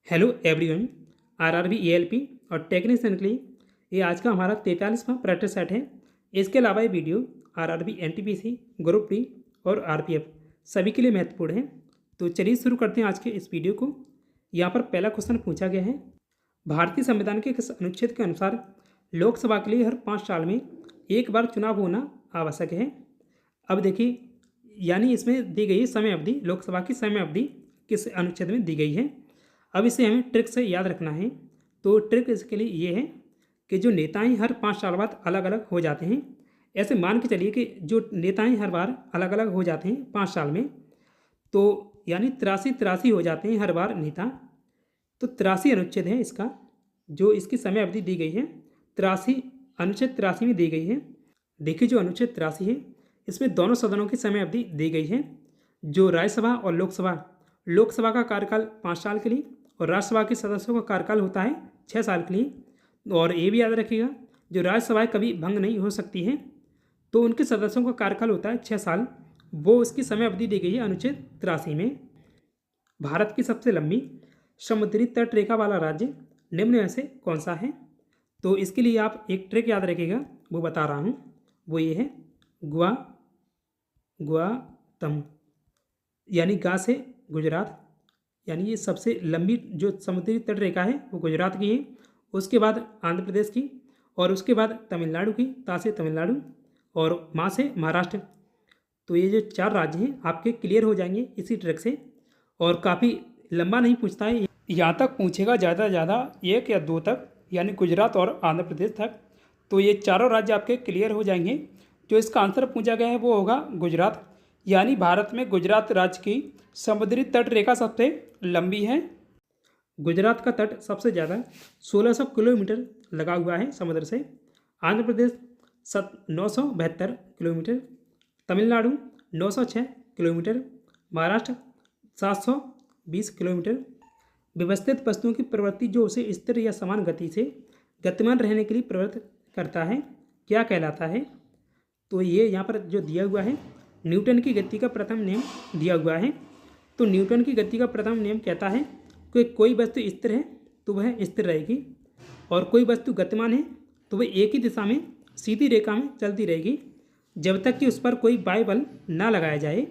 Hello everyone. RRB ALP और technician के लिए ये आज का हमारा 43वां प्रैक्टिस सेट है। इसके अलावा ये video RRB NTPC, group D और आरपीएफ सभी के लिए महत्वपूर्ण है। तो चलिए शुरू करते हैं आज के इस वीडियो को। यहाँ पर पहला क्वेश्चन पूछा गया है, भारतीय संविधान के किस अनुच्छेद के अनुसार लोकसभा के लिए हर 5 साल में एक बार चुनाव होना आवश्यक है। अब देखिए, यानी इसमें दी गई समय अवधि, लोकसभा की समय अवधि किस अनुच्छेद में दी गई है। अब इसे हमें ट्रिक से याद रखना है। तो ट्रिक इसके लिए ये है कि जो नेताएं हर 5 साल बाद अलग अलग हो जाते हैं, ऐसे मान के चलिए कि जो नेताएं हर बार अलग अलग हो जाते हैं 5 साल में, तो यानी 83 हो जाते हैं हर बार नेता। तो 83 अनुच्छेद है इसका, जो इसकी समय अवधि दी गई है 83, अनुच्छेद 83 में दी गई है। देखिए, जो अनुच्छेद 83 है इसमें दोनों सदनों की समय अवधि दी गई है। जो राज्यसभा और लोकसभा का कार्यकाल 5 साल के लिए और राज्यसभा के सदस्यों का कार्यकाल होता है 6 साल के लिए। और ये भी याद रखिएगा, जो राज्यसभाएं कभी भंग नहीं हो सकती हैं, तो उनके सदस्यों का कार्यकाल होता है 6 साल। वो उसकी समय अवधि दी गई है अनुच्छेद 83 में। भारत की सबसे लंबी समुद्री तट रेखा वाला राज्य निम्न में से कौन सा है। तो इसके लिए आप एक ट्रिक याद रखिएगा, वो बता रहा हूँ। वो ये है गुआतम, यानी गा से गुजरात, यानी ये सबसे लंबी जो समुद्री तट रेखा है वो गुजरात की है। उसके बाद आंध्र प्रदेश की, और उसके बाद तमिलनाडु की, ता से तमिलनाडु, और माँ से महाराष्ट्र। तो ये जो 4 राज्य हैं आपके क्लियर हो जाएंगे इसी ट्रिक से। और काफ़ी लंबा नहीं पूछता है, यहाँ तक पूछेगा ज़्यादा से ज़्यादा 1 या 2 तक, यानी गुजरात और आंध्र प्रदेश तक। तो ये चारों राज्य आपके क्लियर हो जाएंगे। जो इसका आंसर पूछा गया है वो होगा गुजरात, यानी भारत में गुजरात राज्य की समुद्री तट रेखा सबसे लंबी है। गुजरात का तट सबसे ज़्यादा 1600 किलोमीटर लगा हुआ है समुद्र से। Andhra Pradesh 972 kilometre, Tamil Nadu 906 kilometre, Maharashtra 720 kilometre. व्यवस्थित वस्तुओं की प्रवृत्ति जो उसे स्थिर या समान गति से गतिमान रहने के लिए प्रवृत्त करता है, क्या कहलाता है। तो ये यहाँ पर जो दिया हुआ है, न्यूटन की गति का प्रथम नियम दिया हुआ है। तो न्यूटन की गति का प्रथम नियम कहता है कि कोई वस्तु स्थिर है तो वह स्थिर रहेगी, और कोई वस्तु गतिमान है तो वह एक ही दिशा में सीधी रेखा में चलती रहेगी जब तक कि उस पर कोई बाह्य बल ना लगाया जाए।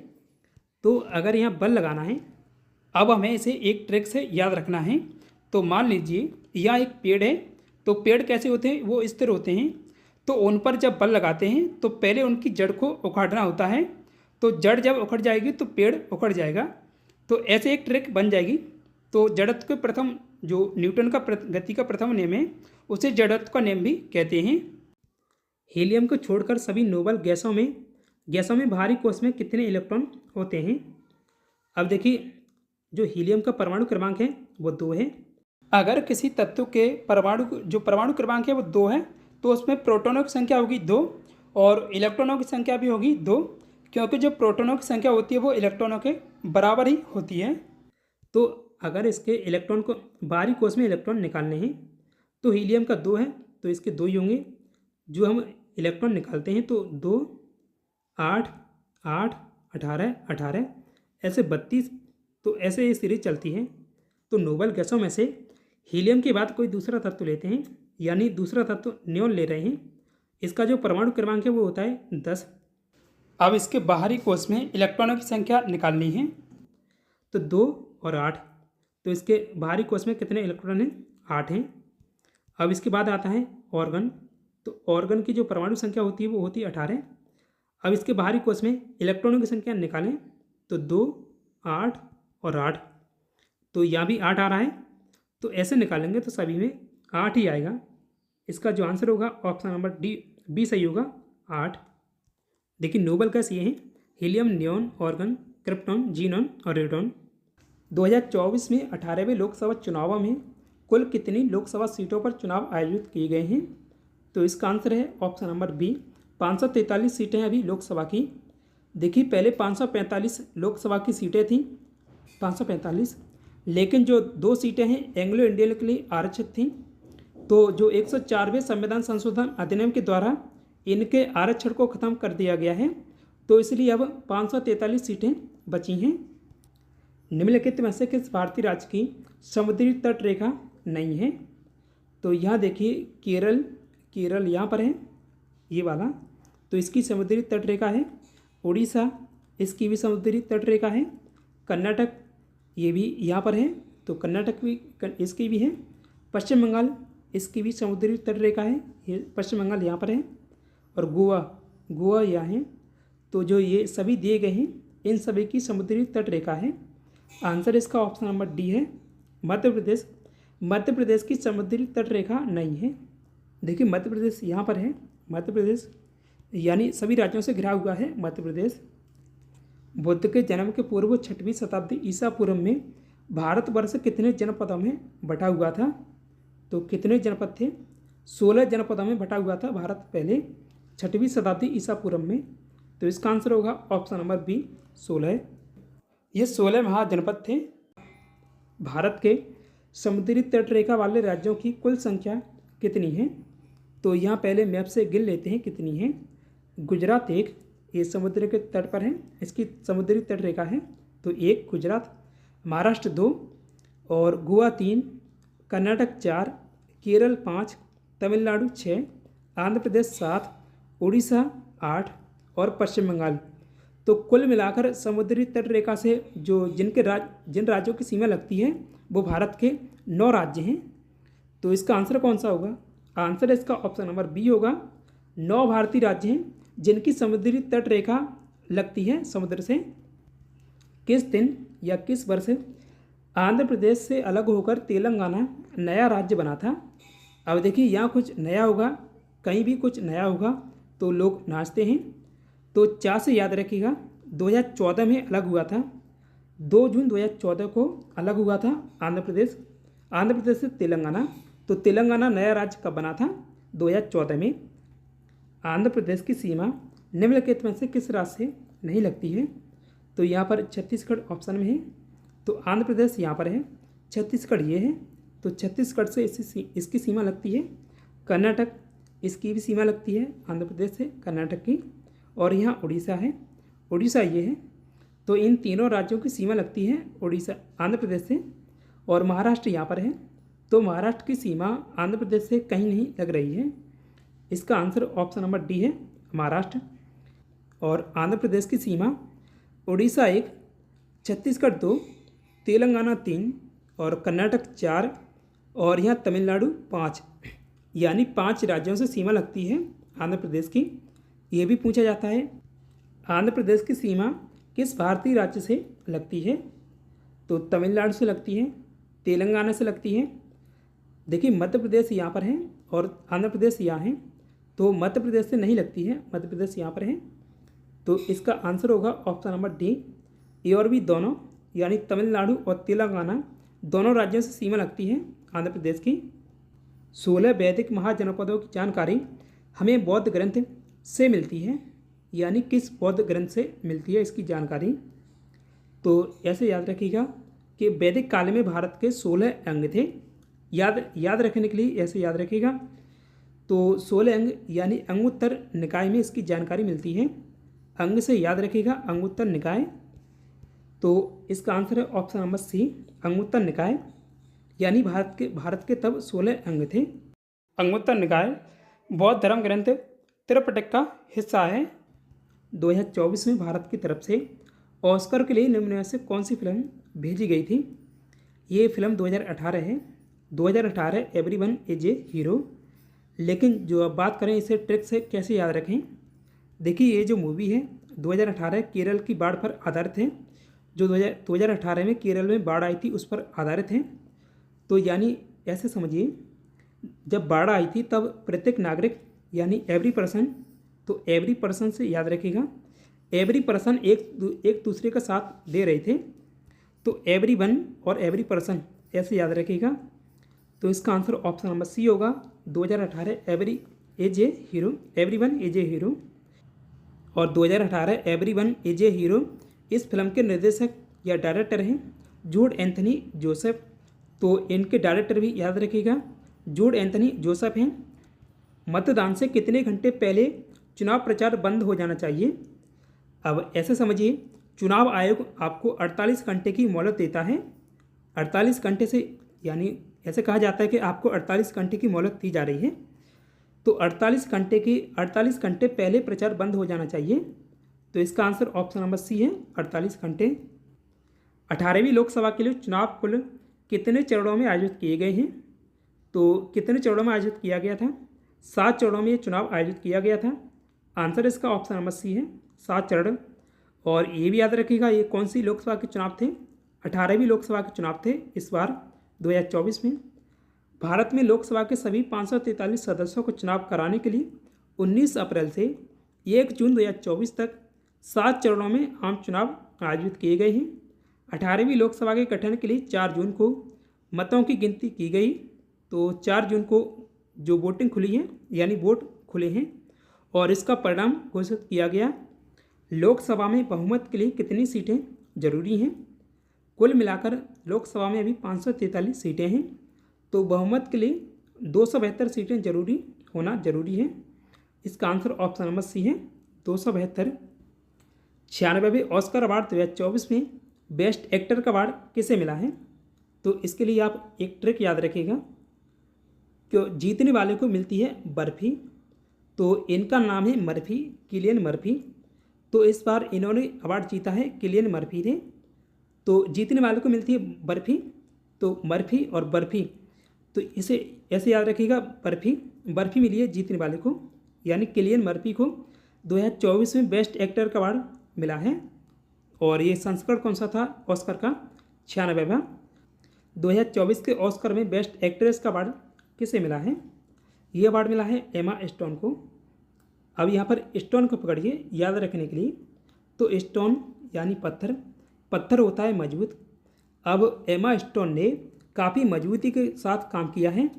तो अगर यहाँ बल लगाना है, अब हमें इसे एक ट्रिक से याद रखना है। तो मान लीजिए यहाँ एक पेड़ है, तो पेड़ कैसे होते हैं, वो स्थिर होते हैं। तो उन पर जब बल लगाते हैं तो पहले उनकी जड़ को उखाड़ना होता है। तो जड़ जब उखड़ जाएगी तो पेड़ उखड़ जाएगा। तो ऐसे एक ट्रिक बन जाएगी। तो जड़त्व के प्रथम, जो न्यूटन का गति का प्रथम नियम है, उसे जड़त्व का नियम भी कहते हैं। हीलियम को छोड़कर सभी नोबल गैसों में भारी कोश में कितने इलेक्ट्रॉन होते हैं। अब देखिए, जो हीलियम का परमाणु क्रमांक है वो 2 है। अगर किसी तत्व के परमाणु क्रमांक है वो 2 है, तो उसमें प्रोटॉनों की संख्या होगी 2 और इलेक्ट्रॉनों की संख्या भी होगी 2, क्योंकि जो प्रोटॉनों की संख्या होती है वो इलेक्ट्रॉनों के बराबर ही होती है। तो अगर इसके इलेक्ट्रॉन को, बाहरी कोश में इलेक्ट्रॉन निकालने हैं, तो हीलियम का 2 है तो इसके 2 ही होंगे। जो हम इलेक्ट्रॉन निकालते हैं तो 2, 8, 8, 18, 18, ऐसे 32। तो ऐसे ये सीरीज चलती है। तो नोबल गैसों में से हीलियम के बाद कोई दूसरा तत्व लेते हैं, यानी दूसरा तत्व नियोन ले रहे हैं। इसका जो परमाणु क्रमांक है वो होता है 10। अब इसके बाहरी कोश में इलेक्ट्रॉनों की संख्या निकालनी है, तो 2 और 8। तो इसके बाहरी कोश में कितने इलेक्ट्रॉन हैं, 8 हैं। अब इसके बाद आता है ऑर्गन। तो ऑर्गन की जो परमाणु संख्या होती है वो होती है 18। अब इसके बाहरी कोश में इलेक्ट्रॉनों की संख्या निकालें, तो 2, 8 और 8। तो यहाँ भी 8 आ रहा है। तो ऐसे निकालेंगे तो सभी में 8 ही आएगा। इसका जो आंसर होगा ऑप्शन नंबर बी सही होगा, 8। देखिए, नोबल गैस ये हैं, helium, neon, organ, krypton, xenon और रेडॉन। 2024 में 18वें लोकसभा चुनावों में कुल कितनी लोकसभा सीटों पर चुनाव आयोजित किए गए हैं। तो इसका आंसर है ऑप्शन नंबर बी, 543 सीटें अभी लोकसभा की। देखिए, पहले 545 लोकसभा की सीटें थीं, 545, लेकिन जो 2 सीटें हैं एंग्लो इंडियन के लिए आरक्षित थीं। तो जो 104वें संविधान संशोधन अधिनियम के द्वारा इनके आरक्षण को ख़त्म कर दिया गया है, तो इसलिए अब 543 सीटें बची हैं। निम्नलिखित में से किस भारतीय राज्य की समुद्री तट रेखा नहीं है? तो यहाँ देखिए केरल, केरल यहाँ पर है ये वाला, तो इसकी समुद्री तट रेखा है। उड़ीसा, इसकी भी समुद्री तट रेखा है। कर्नाटक, ये भी यहाँ पर है, तो कर्नाटक भी इसकी भी है। पश्चिम बंगाल, इसकी भी समुद्री तट रेखा है, ये पश्चिम बंगाल यहाँ पर है। और गोवा, गोवा यहाँ है। तो जो ये सभी दिए गए हैं इन सभी की समुद्री तट रेखा है। आंसर इसका ऑप्शन नंबर डी है, मध्य प्रदेश। मध्य प्रदेश की समुद्री तट रेखा नहीं है। देखिए मध्य प्रदेश यहाँ पर है, मध्य प्रदेश यानी सभी राज्यों से घिरा हुआ है मध्य प्रदेश। बुद्ध के जन्म के पूर्व 6वीं शताब्दी ईसा पूर्व में भारतवर्ष कितने जनपदों में बटा हुआ था? तो कितने जनपद थे? 16 जनपदों में बटा हुआ था भारत पहले 6वीं शताब्दी ईसा पूर्व में। तो इसका आंसर होगा ऑप्शन नंबर बी, 16। ये 16 महाजनपद थे। भारत के समुद्री तट रेखा वाले राज्यों की कुल संख्या कितनी है? तो यहाँ पहले मैप से गिन लेते हैं कितनी है। गुजरात 1, ये समुद्र के तट पर है, इसकी समुद्री तट रेखा है, तो 1 गुजरात। महाराष्ट्र 2 और गोवा 3, कर्नाटक 4, केरल 5, तमिलनाडु 6, आंध्र प्रदेश 7, उड़ीसा 8 और पश्चिम बंगाल। तो कुल मिलाकर समुद्री तट रेखा से जो जिन राज्यों की सीमा लगती है वो भारत के 9 राज्य हैं। तो इसका आंसर कौन सा होगा? आंसर इसका ऑप्शन नंबर बी होगा। 9 भारतीय राज्य हैं जिनकी समुद्री तट रेखा लगती है समुद्र से। किस दिन या किस वर्ष आंध्र प्रदेश से अलग होकर तेलंगाना नया राज्य बना था? अब देखिए यहाँ कुछ नया होगा, कहीं भी कुछ नया होगा तो लोग नाचते हैं। तो 4 से याद रखिएगा, 2014 में अलग हुआ था। 2 जून 2014 को अलग हुआ था आंध्र प्रदेश से तेलंगाना। तो तेलंगाना नया राज्य कब बना था? 2014 में। आंध्र प्रदेश की सीमा निम्नलिखित में से किस राज्य से नहीं लगती है? तो यहाँ पर छत्तीसगढ़ ऑप्शन में है, तो आंध्र प्रदेश यहाँ पर है, छत्तीसगढ़ ये है, तो छत्तीसगढ़ से इसकी सीमा लगती है। कर्नाटक, इसकी भी सीमा लगती है आंध्र प्रदेश से, कर्नाटक की। और यहाँ उड़ीसा है, उड़ीसा ये है। तो इन तीनों राज्यों की सीमा लगती है उड़ीसा आंध्र प्रदेश से। और महाराष्ट्र यहाँ पर है, तो महाराष्ट्र की सीमा आंध्र प्रदेश से कहीं नहीं लग रही है। इसका आंसर ऑप्शन नंबर डी है, महाराष्ट्र। और आंध्र प्रदेश की सीमा उड़ीसा 1, छत्तीसगढ़ 2, तेलंगाना 3 और कर्नाटक 4 और यहाँ तमिलनाडु 5, यानी 5 राज्यों से सीमा लगती है आंध्र प्रदेश की। ये भी पूछा जाता है आंध्र प्रदेश की सीमा किस भारतीय राज्य से लगती है? तो तमिलनाडु से लगती है, तेलंगाना से लगती है। देखिए मध्य प्रदेश यहाँ पर है और आंध्र प्रदेश यहाँ है, तो मध्य प्रदेश से नहीं लगती है, मध्य प्रदेश यहाँ पर है। तो इसका आंसर होगा ऑप्शन नंबर डी, ए और बी दोनों, यानी तमिलनाडु और तेलंगाना दोनों राज्यों से सीमा लगती है आंध्र प्रदेश की। 16 वैदिक महाजनपदों की जानकारी हमें बौद्ध ग्रंथ से मिलती है, यानी किस बौद्ध ग्रंथ से मिलती है इसकी जानकारी? तो ऐसे याद रखिएगा कि वैदिक काल में भारत के 16 अंग थे। याद रखने के लिए ऐसे याद रखिएगा। तो 16 अंग यानी अंगुत्तर निकाय में इसकी जानकारी मिलती है। अंग से याद रखिएगा, अंगुत्तर निकाय। तो इसका आंसर है ऑप्शन नंबर सी, अंगुत्तर निकाय, यानी भारत के तब 16 अंग थे। अंगुत्तर निकाय बौद्ध धर्म ग्रंथ त्रिपिटक का हिस्सा है। 2024 में भारत की तरफ से ऑस्कर के लिए निम्न में से कौन सी फिल्म भेजी गई थी? ये फिल्म 2018 है। 2018 एवरीवन इज ए हीरो। लेकिन जो अब बात करें इसे ट्रिक से कैसे याद रखें, देखिए ये जो मूवी है 2018 केरल की बाढ़ पर आधारित है। जो 2018 में केरल में बाढ़ आई थी उस पर आधारित है। तो यानी ऐसे समझिए, जब बाढ़ आई थी तब प्रत्येक नागरिक यानी एवरी पर्सन, तो एवरी पर्सन से याद रखिएगा, एवरी पर्सन एक दूसरे का साथ दे रहे थे। तो एवरी वन और एवरी पर्सन ऐसे याद रखिएगा। तो इसका आंसर ऑप्शन नंबर सी होगा, 2018 every is a hero, every one is a hero. और 2018 every one is a hero इस फिल्म के निर्देशक या डायरेक्टर हैं जूड एंथनी जोसेफ। तो इनके डायरेक्टर भी याद रखिएगा, जूड एंथनी जोसेफ हैं। मतदान से कितने घंटे पहले चुनाव प्रचार बंद हो जाना चाहिए? अब ऐसे समझिए, चुनाव आयोग आपको 48 घंटे की मोहलत देता है। 48 घंटे से, यानी ऐसे कहा जाता है कि आपको 48 घंटे की मोहलत दी जा रही है। तो 48 घंटे पहले प्रचार बंद हो जाना चाहिए। तो इसका आंसर ऑप्शन नंबर सी है, 48 घंटे। 18वीं लोकसभा के लिए चुनाव कुल कितने चरणों में आयोजित किए गए हैं? तो कितने चरणों में आयोजित किया गया था? 7 चरणों में ये चुनाव आयोजित किया गया था। आंसर इसका ऑप्शन नंबर सी है, 7 चरण। और ये भी याद रखिएगा, ये कौन सी लोकसभा के चुनाव थे? 18वीं लोकसभा के चुनाव थे इस बार 2024 में। भारत में लोकसभा के सभी 543 सदस्यों को चुनाव कराने के लिए 19 अप्रैल से 1 जून 2024 तक 7 चरणों में आम चुनाव आयोजित किए गए हैं। 18वीं लोकसभा के गठन के लिए 4 जून को मतों की गिनती की गई। तो 4 जून को जो वोटिंग खुली है, यानी वोट खुले हैं, और इसका परिणाम घोषित किया गया। लोकसभा में बहुमत के लिए कितनी सीटें जरूरी हैं? कुल मिलाकर लोकसभा में अभी 543 सीटें हैं। तो बहुमत के लिए 272 सीटें होना जरूरी है। इसका आंसर ऑप्शन नंबर सी है, 272। 96वें ऑस्कर अवार्ड 2024 में बेस्ट एक्टर का अवार्ड किसे मिला है? तो इसके लिए आप एक ट्रिक याद रखिएगा कि जीतने वाले को मिलती है बर्फी। तो इनका नाम है मर्फी, किलियन मर्फी। तो इस बार इन्होंने अवार्ड जीता है, किलियन मर्फी ने। तो जीतने वाले को मिलती है बर्फी। तो मर्फी और बर्फी, तो इसे ऐसे याद रखिएगा, बर्फी मिली है जीतने वाले को, यानी किलियन मर्फी को 2024 में बेस्ट एक्टर का अवार्ड मिला है। और ये संस्करण कौन सा था ऑस्कर का? 96वां। 2024 के ऑस्कर में बेस्ट एक्ट्रेस का अवार्ड किसे मिला है? ये अवार्ड मिला है एमा स्टोन को। अब यहाँ पर स्टोन को पकड़िए याद रखने के लिए। तो स्टोन यानी पत्थर होता है मजबूत। अब एमा स्टोन ने काफ़ी मजबूती के साथ काम किया है।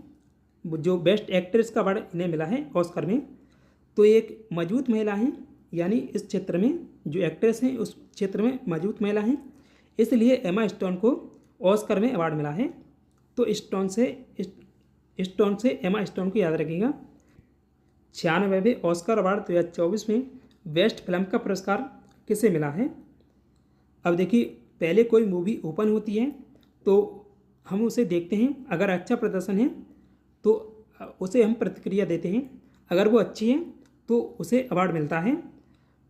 जो बेस्ट एक्ट्रेस का अवार्ड इन्हें मिला है ऑस्कर में, तो एक मजबूत महिला है, यानी इस क्षेत्र में जो एक्ट्रेस हैं उस क्षेत्र में मजबूत महिला हैं, इसलिए एमा स्टोन को ऑस्कर में अवार्ड मिला है। तो स्टोन से एमा स्टोन को याद रखिएगा। 96वें ऑस्कर अवार्ड 2024 में बेस्ट फिल्म का पुरस्कार किसे मिला है? अब देखिए, पहले कोई मूवी ओपन होती है तो हम उसे देखते हैं, अगर अच्छा प्रदर्शन है तो उसे हम प्रतिक्रिया देते हैं, अगर वो अच्छी है तो उसे अवार्ड मिलता है।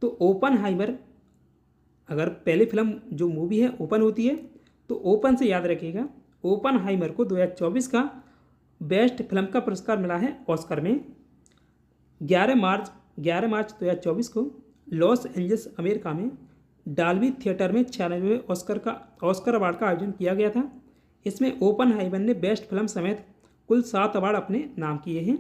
तो ओपनहाइमर, अगर पहले फिल्म जो मूवी है ओपन होती है तो ओपन से याद रखिएगा, ओपनहाइमर को 2024 का बेस्ट फिल्म का पुरस्कार मिला है ऑस्कर में। 11 मार्च 2024 को लॉस एंजल्स अमेरिका में डाल्बी थिएटर में 96वें ऑस्कर अवार्ड का आयोजन किया गया था। इसमें ओपनहाइमर ने बेस्ट फिल्म समेत कुल 7 अवार्ड अपने नाम किए हैं,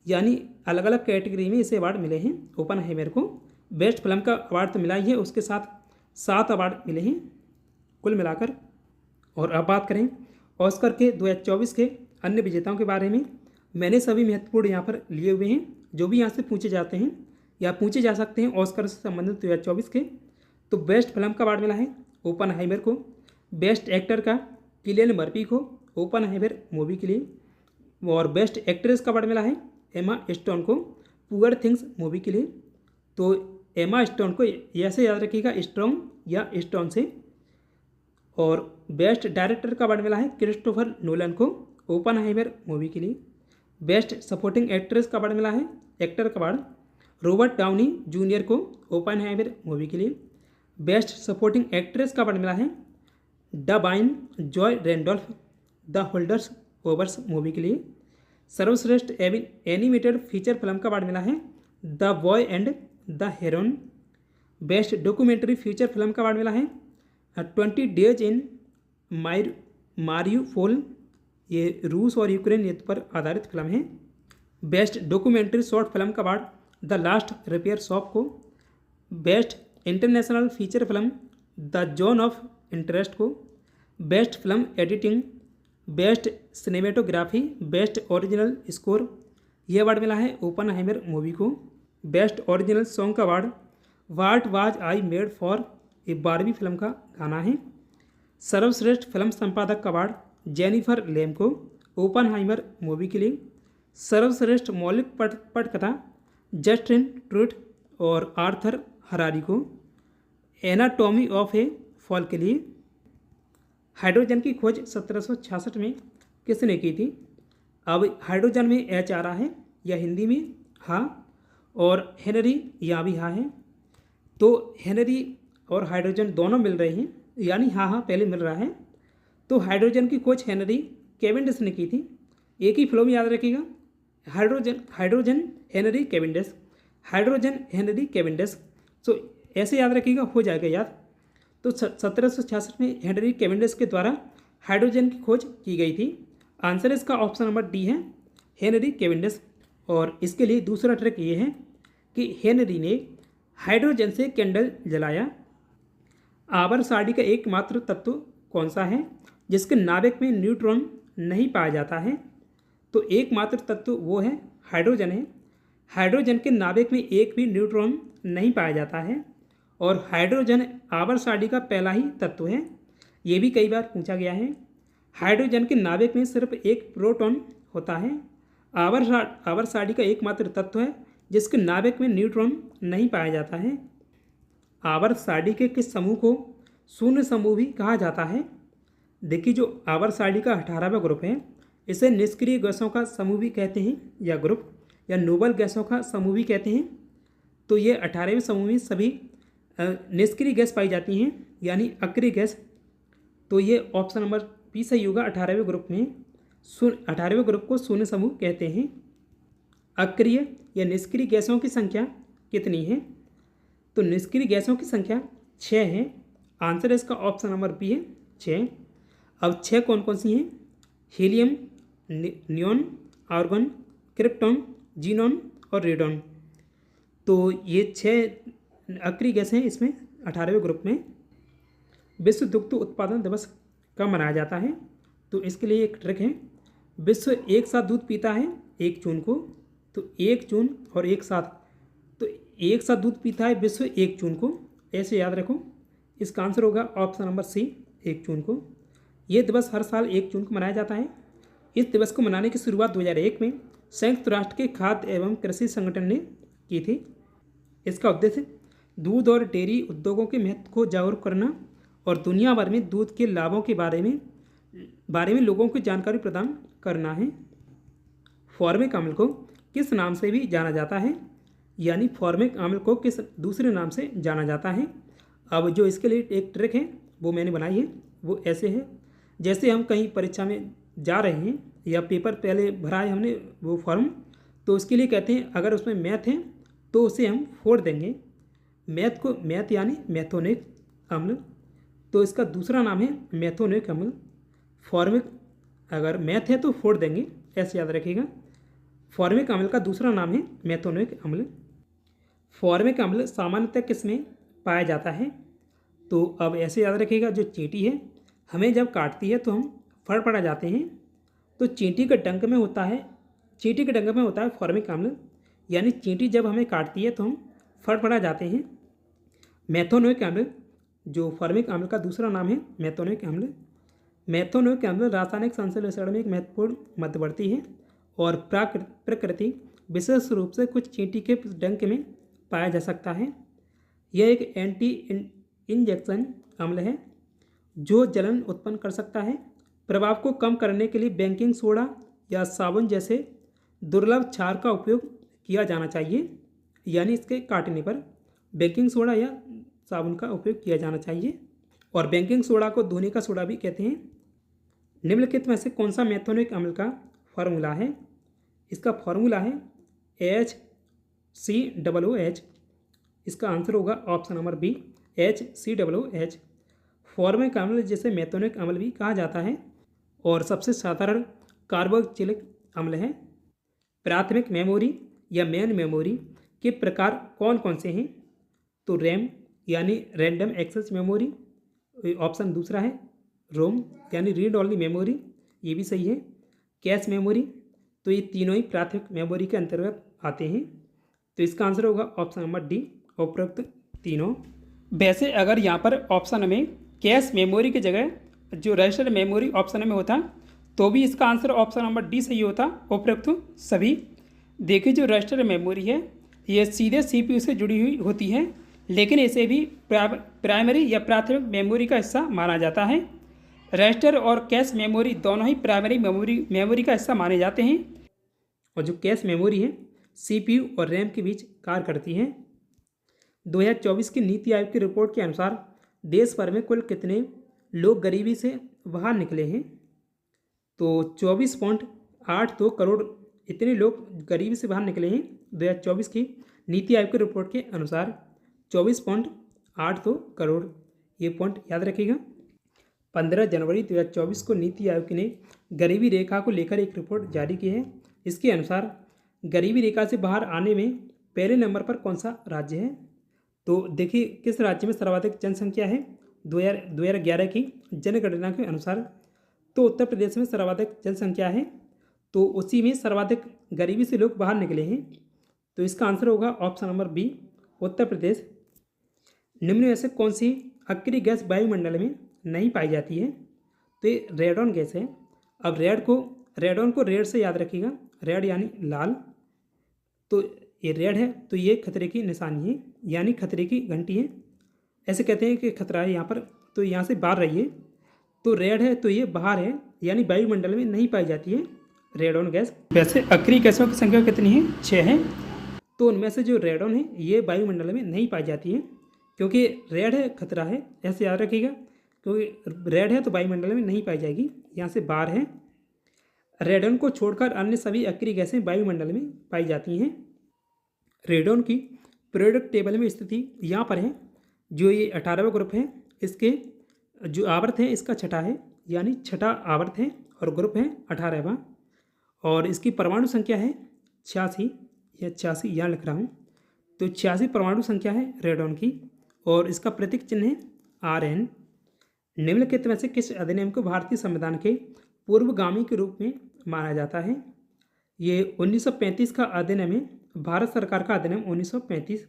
यानी अलग अलग कैटेगरी में इसे अवार्ड मिले हैं। ओपनहाइमर को बेस्ट फिल्म का अवार्ड तो मिला ही है, उसके साथ 7 अवार्ड मिले हैं कुल मिलाकर। और अब बात करें ऑस्कर के 2024 के अन्य विजेताओं के बारे में। मैंने सभी महत्वपूर्ण यहाँ पर लिए हुए हैं, जो भी यहाँ से पूछे जाते हैं या पूछे जा सकते हैं ऑस्कर से संबंधित 2024 के। तो बेस्ट फिल्म का अवार्ड मिला है ओपनहाइमर को, बेस्ट एक्टर का किलियन मर्फी को ओपनहाइमर मूवी के लिए, और बेस्ट एक्ट्रेस का अवार्ड मिला है एमा स्टोन को पुअर थिंग्स मूवी के लिए। तो एमा स्टोन को ऐसे याद रखिएगा, स्ट्रॉन्ग या स्टोन से। और बेस्ट डायरेक्टर का अवार्ड मिला है क्रिस्टोफर नोलन को ओपनहाइमर मूवी के लिए। बेस्ट सपोर्टिंग एक्ट्रेस का अवार्ड मिला है एक्टर का अवार्ड रॉबर्ट डाउनी जूनियर को ओपनहाइमर मूवी के लिए। बेस्ट सपोर्टिंग एक्ट्रेस का अवार्ड मिला है Da'Vine Joy Randolph the holdovers movie के लिए। सर्वश्रेष्ठ एनिमेटेड फीचर फिल्म का अवार्ड मिला है the boy and the heron. Best documentary feature film का अवार्ड मिला है 20 डेज इन मारियूपोल, ये रूस और यूक्रेन युद्ध पर आधारित फिल्म है। बेस्ट डॉक्यूमेंट्री शॉर्ट फिल्म का award the last repair shop को। Best international feature film the zone of interest को। Best film editing, best cinematography, best original score, ये अवार्ड मिला है ओपनहाइमर मूवी को। बेस्ट ओरिजिनल सॉन्ग का award what was I made for, ये बारहवीं film का गाना है। सर्वश्रेष्ठ फिल्म संपादक का अवार्ड जेनिफर लेम को ओपनहाइमर मूवी के लिए। सर्वश्रेष्ठ मौलिक पटकथा जस्टिन ट्रूथ और आर्थर हरारी को। एनाटॉमी ऑफ ए फॉल के लिए हाइड्रोजन की खोज 1766 में किसने की थी? अब हाइड्रोजन में एच आ रहा है या हिंदी में हाँ, और हेनरी यहाँ भी हाँ है, तो हेनरी और हाइड्रोजन दोनों मिल रहे हैं, यानी हाँ हाँ पहले मिल रहा है। तो हाइड्रोजन की खोज हेनरी कैवेंडिश ने की थी। एक ही फ्लो में याद रखिएगा, hydrogen Henry Cavendish, hydrogen Henry Cavendish. तो ऐसे याद रखिएगा, हो जाएगा याद। तो 1766 में हेनरी कैवेंडिश के द्वारा हाइड्रोजन की खोज की गई थी। आंसर इसका ऑप्शन नंबर डी है, हेनरी कैवेंडिश। और इसके लिए दूसरा ट्रिक ये है कि हेनरी ने हाइड्रोजन से कैंडल जलाया। आवर्तसारणी का एकमात्र तत्व कौन सा है जिसके नाभिक में न्यूट्रॉन नहीं पाया जाता है? तो एकमात्र तत्व वो है हाइड्रोजन है। हाइड्रोजन के नाभिक में एक भी न्यूट्रॉन नहीं पाया जाता है, और हाइड्रोजन आवर्तसारणी का पहला ही तत्व है। ये भी कई बार पूछा गया है। हाइड्रोजन के नाभिक में सिर्फ एक प्रोटॉन होता है। आवर्तसारणी का एकमात्र तत्व है जिसके नाभिक में न्यूट्रॉन नहीं पाया जाता है। आवर्तसारणी के किस समूह को शून्य समूह भी कहा जाता है? देखिए, जो आवर्तसारणी का 18वां ग्रुप है, इसे निष्क्रिय गैसों का समूह भी कहते हैं या ग्रुप, या नोबल गैसों का समूह भी कहते हैं। तो ये 18वें समूह में सभी निष्क्रिय गैस पाई जाती हैं, यानी अक्रिय गैस। तो ये ऑप्शन नंबर बी सही होगा। 18वें ग्रुप में 18वें ग्रुप को शून्य समूह कहते हैं। अक्रिय या निष्क्रिय गैसों की संख्या कितनी है? तो निष्क्रिय गैसों की संख्या 6 है। आंसर इसका ऑप्शन नंबर बी है, 6। अब 6 कौन कौन सी हैं? Helium, neon, argon, krypton, xenon और रेडॉन। तो ये 6 अक्रिय गैस हैं इसमें 18वें ग्रुप में। विश्व दुग्ध उत्पादन दिवस कब मनाया जाता है? तो इसके लिए एक ट्रिक है। विश्व एक साथ दूध पीता है 1 जून को, तो 1 जून और एक साथ, तो एक साथ दूध पीता है विश्व 1 जून को, ऐसे याद रखो। इसका आंसर होगा ऑप्शन नंबर सी, 1 जून को। ये दिवस हर साल 1 जून को मनाया जाता है। इस दिवस को मनाने की शुरुआत 2001 में संयुक्त राष्ट्र के खाद्य एवं कृषि संगठन ने की थी। इसका उद्देश्य दूध और डेयरी उद्योगों के महत्व को जागरूक करना और दुनिया भर में दूध के लाभों के बारे में लोगों को जानकारी प्रदान करना है। फॉर्मिक अम्ल को किस नाम से भी जाना जाता है? यानी फॉर्मिक अम्ल को किस दूसरे नाम से जाना जाता है? अब जो इसके लिए एक ट्रिक है वो मैंने बनाई है, वो ऐसे है। जैसे हम कहीं परीक्षा में जा रहे हैं या पेपर पहले भरा है हमने वो फॉर्म, तो उसके लिए कहते हैं अगर उसमें मैथ है तो उसे हम फोड़ देंगे। मैथ यानी मैथोनिक अम्ल, तो इसका दूसरा नाम है मैथोनिक अम्ल। फॉर्मिक अगर मैथ है तो फोड़ देंगे, ऐसे याद रखिएगा। फॉर्मिक अम्ल का दूसरा नाम है मैथोनिक अम्ल। फॉर्मिक अम्ल सामान्यतः किसमें पाया जाता है? तो अब ऐसे याद रखिएगा, जो चींटी है हमें जब काटती है तो हम फड़फड़ा जाते हैं, तो चींटी के डंक में होता है फॉर्मिक अम्ल, यानी चींटी जब हमें काटती है तो हम फड़फड़ा जाते हैं। मैथोनिक अम्ल, जो फॉर्मिक अम्ल का दूसरा नाम है मैथोनिक अम्ल। मैथोनिक अम्ल रासायनिक संश्लेषण में एक महत्वपूर्ण मध्यवर्ती है और प्रकृति विशेष रूप से कुछ चींटी के डंक में पाया जा सकता है। यह एक एंटी इंजेक्शन अम्ल है जो जलन उत्पन्न कर सकता है। प्रभाव को कम करने के लिए बेकिंग सोडा या साबुन जैसे दुर्लभ क्षार का उपयोग किया जाना चाहिए, यानी इसके काटने पर बेकिंग सोडा या साबुन का उपयोग किया जाना चाहिए। और बेकिंग सोडा को धोने का सोडा भी कहते हैं। निम्नलिखित में से कौन सा मैथोनिक अम्ल का फॉर्मूला है? इसका फॉर्मूला है HCOOH। इसका आंसर होगा option number B, HCOOH। Formic अम्ल जिसे मैथोनिक अम्ल भी कहा जाता है और सबसे साधारण कार्बोक्सिलिक अम्ल है। प्राथमिक मेमोरी या मेन मेमोरी के प्रकार कौन कौन से हैं? तो रैम यानी रैंडम एक्सेस मेमोरी, ऑप्शन दूसरा है। रोम यानी रीड ओनली मेमोरी, ये भी सही है। कैश मेमोरी, तो ये तीनों ही प्राथमिक मेमोरी के अंतर्गत आते हैं। तो इसका आंसर होगा ऑप्शन नंबर डी, उपरोक्त तीनों। वैसे अगर यहाँ पर ऑप्शन में कैश मेमोरी की जगह जो रजिस्टर्ड मेमोरी ऑप्शन में होता तो भी इसका आंसर ऑप्शन नंबर डी सही होता, उपरोक्त सभी। देखिए, जो रजिस्टर्ड मेमोरी है ये सीधे CPU से जुड़ी हुई होती है, लेकिन इसे भी प्राइमरी या प्राथमिक मेमोरी का हिस्सा माना जाता है। रजिस्टर और कैश मेमोरी दोनों ही प्राइमरी मेमोरी का हिस्सा माने जाते हैं, और जो कैश मेमोरी है सीपीयू और रैम के बीच कार्य करती है। 2024 की नीति आयोग की रिपोर्ट के अनुसार देश भर में कुल कितने लोग गरीबी से बाहर निकले हैं? तो 24.82 करोड़ इतने लोग गरीबी से बाहर निकले हैं 2024 की नीति आयोग की रिपोर्ट के अनुसार। 24.82 करोड़, ये पॉइंट याद रखिएगा। 15 जनवरी 2024 को नीति आयोग ने गरीबी रेखा को लेकर एक रिपोर्ट जारी की है। इसके अनुसार गरीबी रेखा से बाहर आने में पहले नंबर पर कौन सा राज्य है? तो देखिए किस राज्य में सर्वाधिक जनसंख्या है 2011 की जनगणना के अनुसार। तो उत्तर प्रदेश में सर्वाधिक जनसंख्या है, तो उसी में सर्वाधिक गरीबी से लोग बाहर निकले हैं। तो इसका आंसर होगा option number B, Uttar Pradesh. निम्न में से कौन सी अक्रिय गैस वायुमंडल में नहीं पाई जाती है? तो ये रेडॉन गैस है। अब रेडॉन को रेड से याद रखिएगा, रेड यानी लाल। तो ये रेड है तो ये खतरे की निशानी है, यानी खतरे की घंटी है। ऐसे कहते हैं कि खतरा है यहाँ पर, तो यहाँ से बाहर रहिए। तो रेड है तो ये बाहर है, यानी वायुमंडल में नहीं पाई जाती है रेडॉन गैस। वैसे अक्रिय गैसों की संख्या कितनी है? 6 है। तो उनमें से जो रेडॉन है ये वायुमंडल में नहीं पाई जाती है, क्योंकि रेड है खतरा है, ऐसे याद रखिएगा। क्योंकि रेड है तो वायुमंडल में नहीं पाई जाएगी, यहाँ से बाहर है। रेडॉन को छोड़कर अन्य सभी अक्रिय गैसें वायुमंडल में पाई जाती हैं। रेडॉन की पीरियोडिक टेबल में स्थिति यहाँ पर है। जो ये 18वां ग्रुप है, इसके जो आवर्त है इसका छठा है, यानी छठा आवर्त है, और ग्रुप है 18वां। और इसकी परमाणु संख्या है 86, या 86 यहाँ लिख रहा हूँ। तो 86 परमाणु संख्या है रेडॉन की, और इसका प्रतीक चिन्ह है Rn। निम्नलिखित में से किस अधिनियम को भारतीय संविधान के पूर्वगामी के रूप में माना जाता है? ये 1935 का अधिनियम है, भारत सरकार का अधिनियम 1935।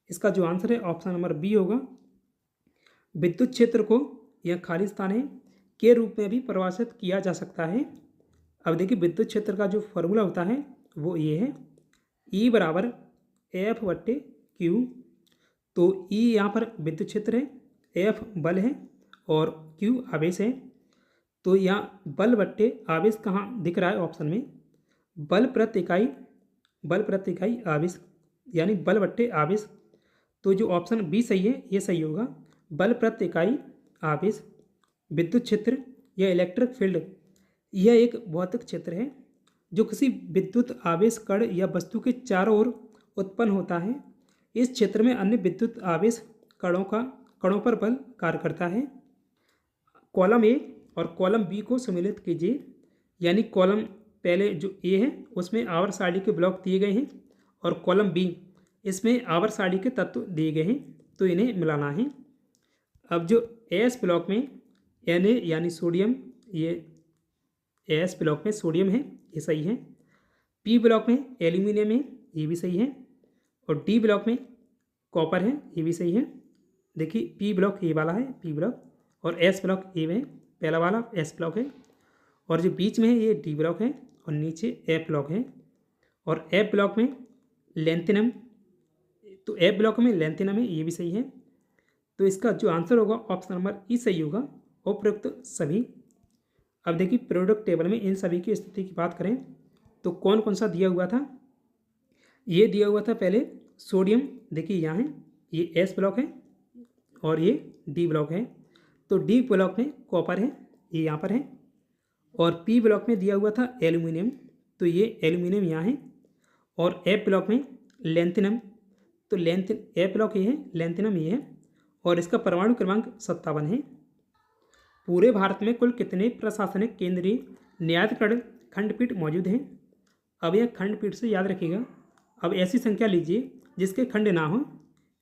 इसका जो आंसर है ऑप्शन नंबर बी होगा। विद्युत क्षेत्र को, यह खाली स्थान है, के रूप में भी परिभाषित किया जा सकता है। अब देखिए विद्युत क्षेत्र का जो फॉर्मूला होता है वो ये है, E बराबर F/Q। तो E यहाँ पर विद्युत क्षेत्र है, F बल है और Q आवेश है। तो यहाँ बल बट्टे आवेश कहाँ दिख रहा है ऑप्शन में? बल प्रति इकाई आवेश, यानी बल बट्टे आवेश। तो जो ऑप्शन बी सही है ये सही होगा, बल प्रति इकाई आवेश। विद्युत क्षेत्र या इलेक्ट्रिक फील्ड यह एक भौतिक क्षेत्र है जो किसी विद्युत आवेश कण या वस्तु के चारों ओर उत्पन्न होता है। इस क्षेत्र में अन्य विद्युत आवेश कणों पर बल कार्य करता है। कॉलम ए और कॉलम बी को सम्मिलित कीजिए, यानी कॉलम पहले जो ए है उसमें आवर्त सारणी के ब्लॉक दिए गए हैं, और कॉलम बी इसमें आवर्त सारणी के तत्व दिए गए हैं, तो इन्हें मिलाना है। अब जो एस ब्लॉक में Na यानी सोडियम, ये एस ब्लॉक में सोडियम है, ये सही है। पी ब्लॉक में एल्यूमिनियम है, ये भी सही है। और डी ब्लॉक में कॉपर है, ये भी सही है। देखिए पी ब्लॉक ये वाला है पी ब्लॉक, और एस ब्लॉक ये है, पहला वाला एस ब्लॉक है। और जो बीच में है ये डी ब्लॉक है, और नीचे एफ ब्लॉक है। और एफ ब्लॉक में लेंथिनम, तो एफ ब्लॉक में लेंथिनम है, ये भी सही है। तो इसका जो आंसर होगा ऑप्शन नंबर ई सही होगा, उपरोक्त सभी। अब देखिए पीरियोडिक टेबल में इन सभी की स्थिति की बात करें तो कौन कौन सा दिया हुआ था? ये दिया हुआ था पहले सोडियम, देखिए यहाँ है, ये एस ब्लॉक है और ये डी ब्लॉक है। तो डी ब्लॉक में कॉपर है, ये यहाँ पर है। और पी ब्लॉक में दिया हुआ था एल्यूमिनियम, तो ये एल्यूमिनियम यहाँ है। और एफ ब्लॉक में लेंथिनम, तो एफ ब्लॉक ये है, लेंथिनम ये है। और इसका परमाणु क्रमांक 57 है। पूरे भारत में कुल कितने प्रशासनिक केंद्रीय न्यायाधिकरण खंडपीठ मौजूद हैं? अब यह खंडपीठ से याद रखिएगा। अब ऐसी संख्या लीजिए जिसके खंड ना हो,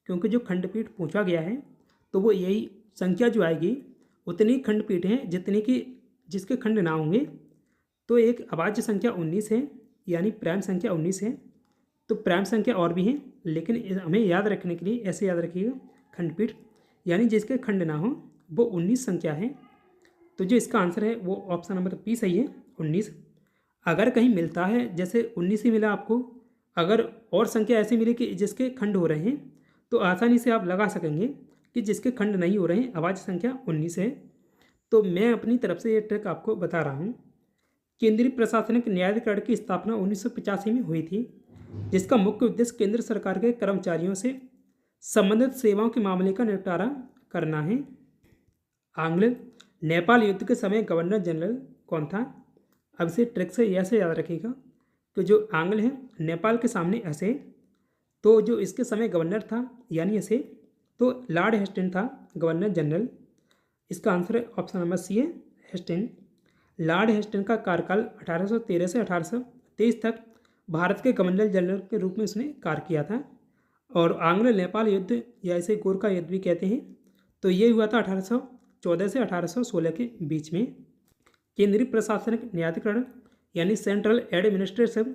क्योंकि जो खंडपीठ पूछा गया है तो वो यही संख्या जो आएगी उतनी खंडपीठ हैं जिसके खंड ना होंगे। तो एक अभाज्य संख्या 19 है, यानी प्राइम संख्या 19 है। तो प्राइम संख्या और भी हैं, लेकिन हमें याद रखने के लिए ऐसे याद रखिएगा, खंडपीठ यानी जिसके खंड ना हो वो 19 संख्या है। तो जो इसका आंसर है वो ऑप्शन नंबर पी सही है, 19। अगर कहीं मिलता है, जैसे 19 ही मिला आपको, अगर और संख्या ऐसी मिली कि जिसके खंड हो रहे हैं, तो आसानी से आप लगा सकेंगे कि जिसके खंड नहीं हो रहे हैं। अभाज्य संख्या 19 है। तो मैं अपनी तरफ से ये ट्रिक आपको बता रहा हूँ। केंद्रीय प्रशासनिक न्यायाधिकरण की स्थापना 1985 में हुई थी, जिसका मुख्य उद्देश्य केंद्र सरकार के कर्मचारियों से संबंधित सेवाओं के मामले का निपटारा करना है। आंग्ल नेपाल युद्ध के समय गवर्नर जनरल कौन था? अब इसे ट्रिक से ऐसे याद रखिएगा कि जो आंग्ल है नेपाल के सामने ऐसे, तो जो इसके समय गवर्नर था यानी ऐसे, तो लॉर्ड हेस्टिंग था गवर्नर जनरल। इसका आंसर है ऑप्शन नंबर सी है, हेस्टिंग। लॉर्ड हेस्टिंग का कार्यकाल 1813 से 1823 तक भारत के गवर्नर जनरल के रूप में उसने कार्य किया था। और आंग्ल नेपाल युद्ध या इसे गोरखा युद्ध भी कहते हैं, तो ये हुआ था 1814 से 1816 के बीच में। केंद्रीय प्रशासनिक न्यायाधिकरण यानी सेंट्रल एडमिनिस्ट्रेटिव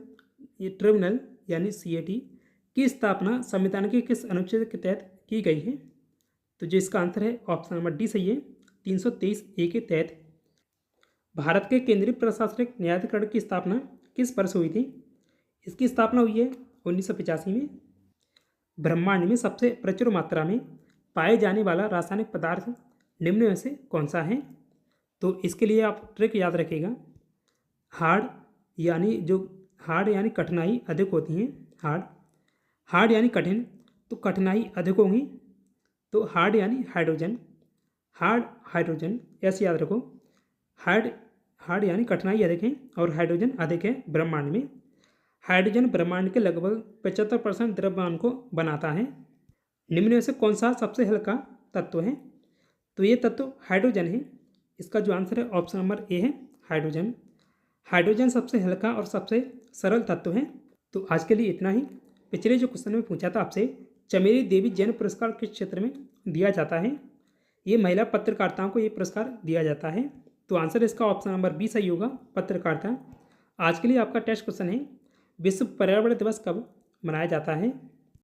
ट्रिब्यूनल यानी CAT की स्थापना संविधान के किस अनुच्छेद के तहत की गई है? तो जो इसका आंसर है ऑप्शन नंबर डी सही है, 323A के तहत। भारत के केंद्रीय प्रशासनिक न्यायाधिकरण की स्थापना किस वर्ष हुई थी? इसकी स्थापना हुई है 1985 में। ब्रह्मांड में सबसे प्रचुर मात्रा में पाए जाने वाला रासायनिक पदार्थ निम्न में से कौन सा है? तो इसके लिए आप ट्रिक याद रखिएगा। हार्ड यानी कठिनाई अधिक होती है। हार्ड यानी कठिन, तो कठिनाई अधिक होंगी, तो हार्ड यानी हाइड्रोजन ऐसे याद रखो। हार्ड यानी कठिनाई अधिक है और हाइड्रोजन अधिक है ब्रह्मांड में। हाइड्रोजन ब्रह्मांड के लगभग 75% द्रव्यमान को बनाता है। निम्न में से कौन सा सबसे हल्का तत्व है? तो ये तत्व हाइड्रोजन है। इसका जो आंसर है ऑप्शन नंबर ए है, हाइड्रोजन। हाइड्रोजन सबसे हल्का और सबसे सरल तत्व है। तो आज के लिए इतना ही। पिछले जो क्वेश्चन में पूछा था आपसे, चमेली देवी जैन पुरस्कार किस क्षेत्र में दिया जाता है? ये महिला पत्रकारिताओं को ये पुरस्कार दिया जाता है। तो आंसर इसका ऑप्शन नंबर बी सही होगा, पत्रकारिता। आज के लिए आपका टेस्ट क्वेश्चन है, विश्व पर्यावरण दिवस कब मनाया जाता है?